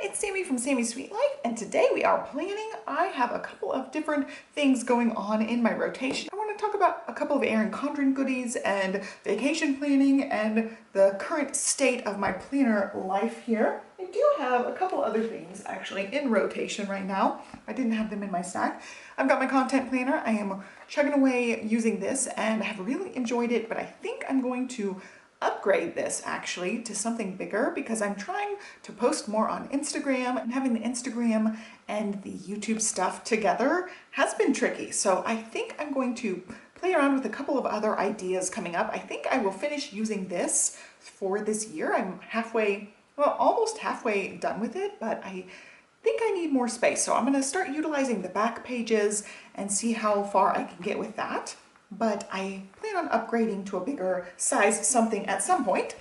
it's Sammy from Sammy's Sweet Life, and today we are planning. I have a couple of different things going on in my rotation. I want to talk about a couple of Erin Condren goodies and vacation planning and the current state of my planner life here. I do have a couple other things actually in rotation right now. I didn't have them in my stack. I've got my content planner. I am chugging away using this and have really enjoyed it, but I think I'm going to upgrade this actually to something bigger because I'm trying to post more on Instagram, and having the Instagram and the YouTube stuff together has been tricky. So I think I'm going to play around with a couple of other ideas coming up. I think I will finish using this for this year. I'm halfway, well, almost halfway done with it, but I think I need more space. So I'm going to start utilizing the back pages and see how far I can get with that. But I plan on upgrading to a bigger size something at some point.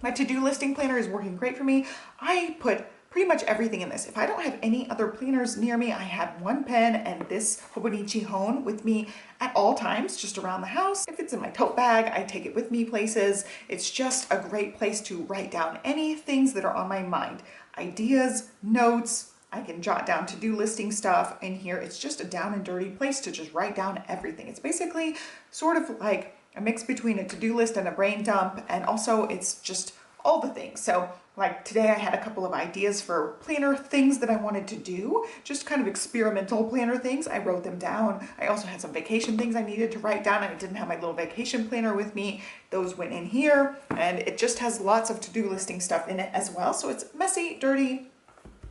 My to-do listing planner is working great for me. I put pretty much everything in this. If I don't have any other planners near me, I have one pen and this Hobonichi Hone with me at all times, just around the house. If it's in my tote bag, I take it with me places. It's just a great place to write down any things that are on my mind. Ideas, notes, I can jot down to-do listing stuff in here. It's just a down and dirty place to just write down everything. It's basically sort of like a mix between a to-do list and a brain dump, and also it's just all the things. So like today I had a couple of ideas for planner things that I wanted to do, just kind of experimental planner things. I wrote them down. I also had some vacation things I needed to write down, and I didn't have my little vacation planner with me. Those went in here, and it just has lots of to-do listing stuff in it as well. So it's messy, dirty,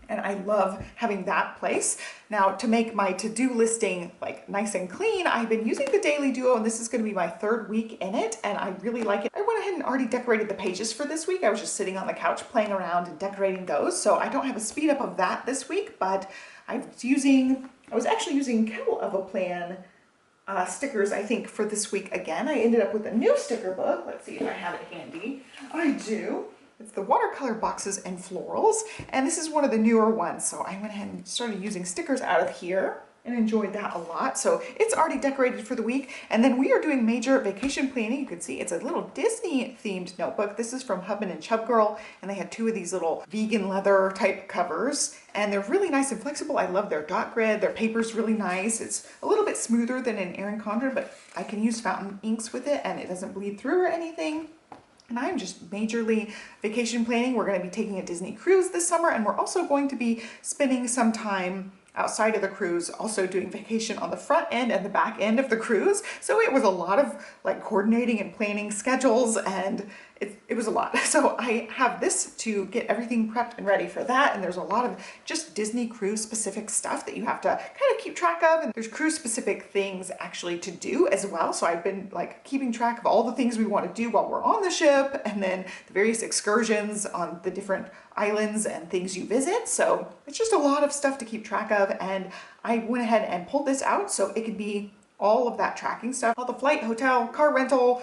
and I love having that place. Now, to make my to-do listing like nice and clean, I've been using the Daily Duo, and this is gonna be my third week in it, and I really like it. I went ahead and already decorated the pages for this week. I was just sitting on the couch playing around and decorating those, so I don't have a speed up of that this week, but I was actually using Kettle of a Plan stickers, I think, for this week again. I ended up with a new sticker book. Let's see if I have it handy. I do. It's the watercolor boxes and florals, and this is one of the newer ones. So I went ahead and started using stickers out of here and enjoyed that a lot. So it's already decorated for the week. And then we are doing major vacation planning. You can see it's a little Disney themed notebook. This is from Hubman and Chub Girl, and they had two of these little vegan leather type covers, and they're really nice and flexible. I love their dot grid. Their paper's really nice. It's a little bit smoother than an Erin Condren, but I can use fountain inks with it and it doesn't bleed through or anything. And I'm just majorly vacation planning. We're going to be taking a Disney cruise this summer, and we're also going to be spending some time outside of the cruise, also doing vacation on the front end and the back end of the cruise. So it was a lot of like coordinating and planning schedules, and it was a lot. So I have this to get everything prepped and ready for that. And there's a lot of just Disney cruise specific stuff that you have to kind of keep track of. And there's cruise specific things actually to do as well. So I've been like keeping track of all the things we want to do while we're on the ship, and then the various excursions on the different islands and things you visit. So it's just a lot of stuff to keep track of. And I went ahead and pulled this out so it could be all of that tracking stuff. All the flight, hotel, car rental,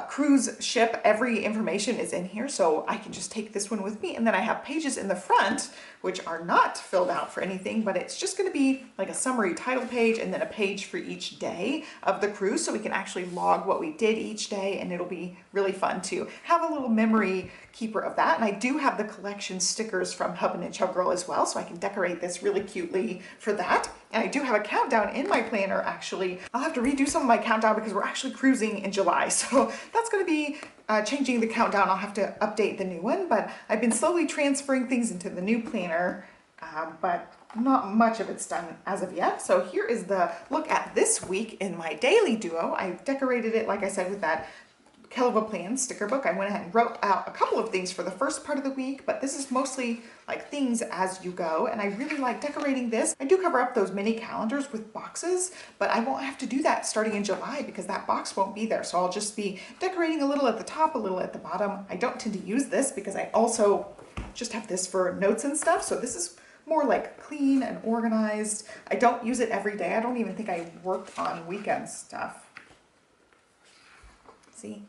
cruise ship, every information is in here, so I can just take this one with me. And then I have pages in the front which are not filled out for anything, but it's just going to be like a summary title page and then a page for each day of the cruise, so we can actually log what we did each day, and it'll be really fun to have a little memory keeper of that. And I do have the collection stickers from Hubman and Chub Girl as well, so I can decorate this really cutely for that. And I do have a countdown in my planner actually. I'll have to redo some of my countdown because we're actually cruising in July, so that's going to be changing the countdown. I'll have to update the new one, but I've been slowly transferring things into the new planner, but not much of it's done as of yet. So here is the look at this week in my Daily Duo. I decorated it, like I said, with that Kettle of a Plan sticker book. I went ahead and wrote out a couple of things for the first part of the week, but this is mostly like things as you go, and I really like decorating this. I do cover up those mini calendars with boxes, but I won't have to do that starting in July because that box won't be there. So I'll just be decorating a little at the top, a little at the bottom. I don't tend to use this because I also just have this for notes and stuff. So this is more like clean and organized. I don't use it every day. I don't even think I worked on weekend stuff. See?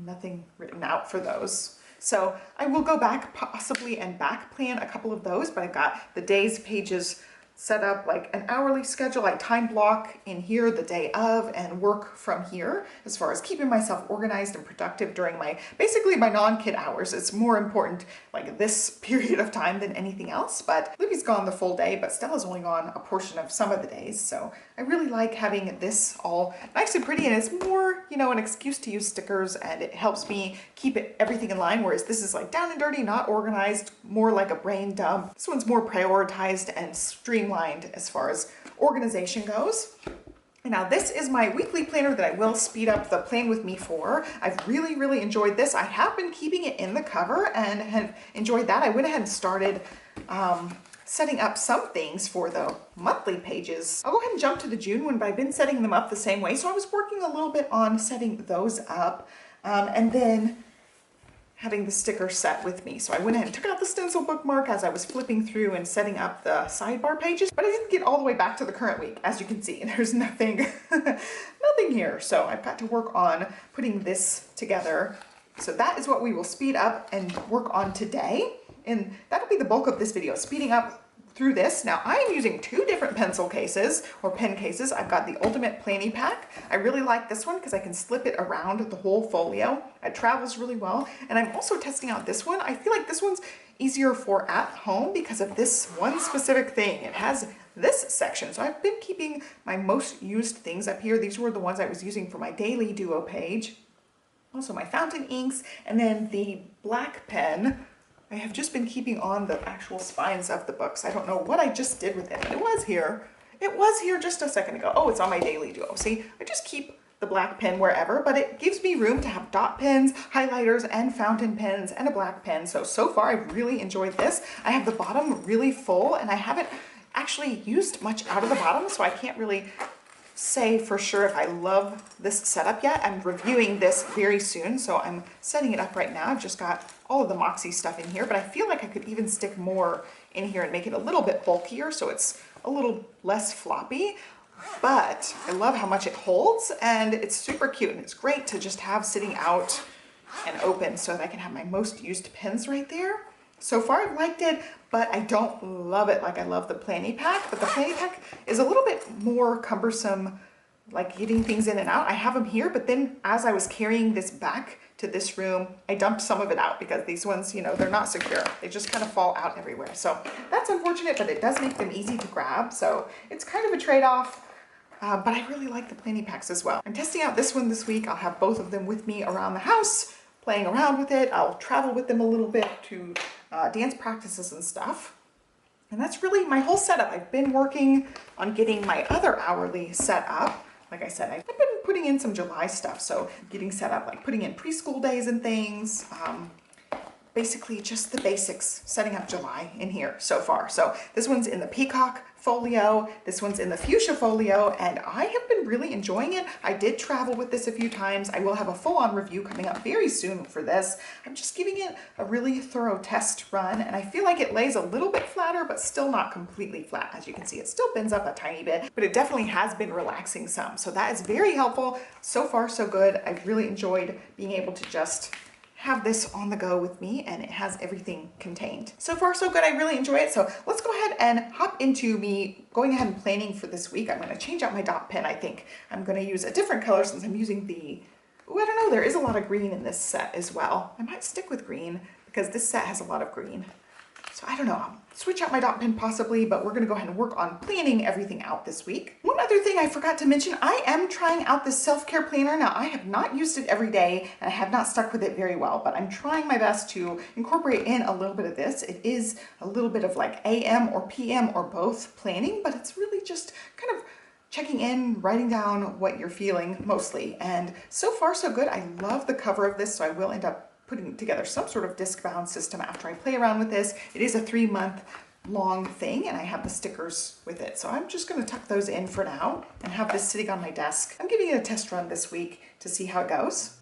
Nothing written out for those. So I will go back possibly and back plan a couple of those, but I've got the days pages set up like an hourly schedule. I time block in here the day of and work from here as far as keeping myself organized and productive during basically my non-kid hours. It's more important like this period of time than anything else, but Libby's gone the full day, but Stella's only gone a portion of some of the days. So I really like having this all nice and pretty, and it's more, you know, an excuse to use stickers, and it helps me keep everything in line, whereas this is like down and dirty, not organized, more like a brain dump. This one's more prioritized and streamlined as far as organization goes. And now this is my weekly planner that I will speed up the plan with me for. I've really enjoyed this. I have been keeping it in the cover and have enjoyed that. I went ahead and started setting up some things for the monthly pages. I'll go ahead and jump to the June one, but I've been setting them up the same way. So I was working a little bit on setting those up and then having the sticker set with me. So I went ahead and took out the stencil bookmark as I was flipping through and setting up the sidebar pages, but I didn't get all the way back to the current week. As you can see, there's nothing, nothing here. So I've got to work on putting this together. So that is what we will speed up and work on today. And that'll be the bulk of this video, speeding up through this. Now I am using two different pencil cases or pen cases. I've got the Ultimate Planning Pack. I really like this one because I can slip it around the whole folio. It travels really well. And I'm also testing out this one. I feel like this one's easier for at home because of this one specific thing. It has this section. So I've been keeping my most used things up here. These were the ones I was using for my daily duo page. Also my fountain inks, and then the black pen I have just been keeping on the actual spines of the books. I don't know what I just did with it, but it was here. It was here just a second ago. Oh, it's on my daily duo. See, I just keep the black pen wherever, but it gives me room to have dot pens, highlighters, and fountain pens, and a black pen. So far I've really enjoyed this. I have the bottom really full, and I haven't actually used much out of the bottom, so I can't really say for sure if I love this setup yet. I'm reviewing this very soon, so I'm setting it up right now. I've just got all of the Moxie stuff in here, but I feel like I could even stick more in here and make it a little bit bulkier so it's a little less floppy. But I love how much it holds, and it's super cute, and it's great to just have sitting out and open so that I can have my most used pens right there. So far I've liked it, but I don't love it like I love the Planning Pack. But the Planning Pack is a little bit more cumbersome, like getting things in and out. I have them here, but then as I was carrying this back to this room, I dumped some of it out because these ones, you know, they're not secure. They just kind of fall out everywhere. So that's unfortunate, but it does make them easy to grab. So it's kind of a trade-off, but I really like the Planning Packs as well. I'm testing out this one this week. I'll have both of them with me around the house, playing around with it. I'll travel with them a little bit to dance practices and stuff. And that's really my whole setup. I've been working on getting my other hourly set up. Like I said, I've been putting in some July stuff. So getting set up, like putting in preschool days and things. Basically just the basics, setting up July in here so far. So this one's in the Peacock folio, this one's in the Fuchsia folio, and I have been really enjoying it. I did travel with this a few times. I will have a full-on review coming up very soon for this. I'm just giving it a really thorough test run, and I feel like it lays a little bit flatter, but still not completely flat. As you can see, it still bends up a tiny bit, but it definitely has been relaxing some. So that is very helpful. So far, so good. I've really enjoyed being able to just have this on the go with me, and it has everything contained. So far so good. I really enjoy it. So let's go ahead and hop into me going ahead and planning for this week. I'm going to change out my dot pen. I think I'm going to use a different color since I'm using the, oh, I don't know, there is a lot of green in this set as well. I might stick with green because this set has a lot of green. So I don't know, I'll switch out my dot pen possibly, but we're gonna go ahead and work on planning everything out this week. One other thing I forgot to mention, I am trying out this self-care planner. Now I have not used it every day and I have not stuck with it very well, but I'm trying my best to incorporate in a little bit of this. It is a little bit of like AM or PM or both planning, but it's really just kind of checking in, writing down what you're feeling mostly. And so far so good. I love the cover of this, so I will end up putting together some sort of disc bound system after I play around with this. It is a 3-month long thing and I have the stickers with it. So I'm just gonna tuck those in for now and have this sitting on my desk. I'm giving it a test run this week to see how it goes.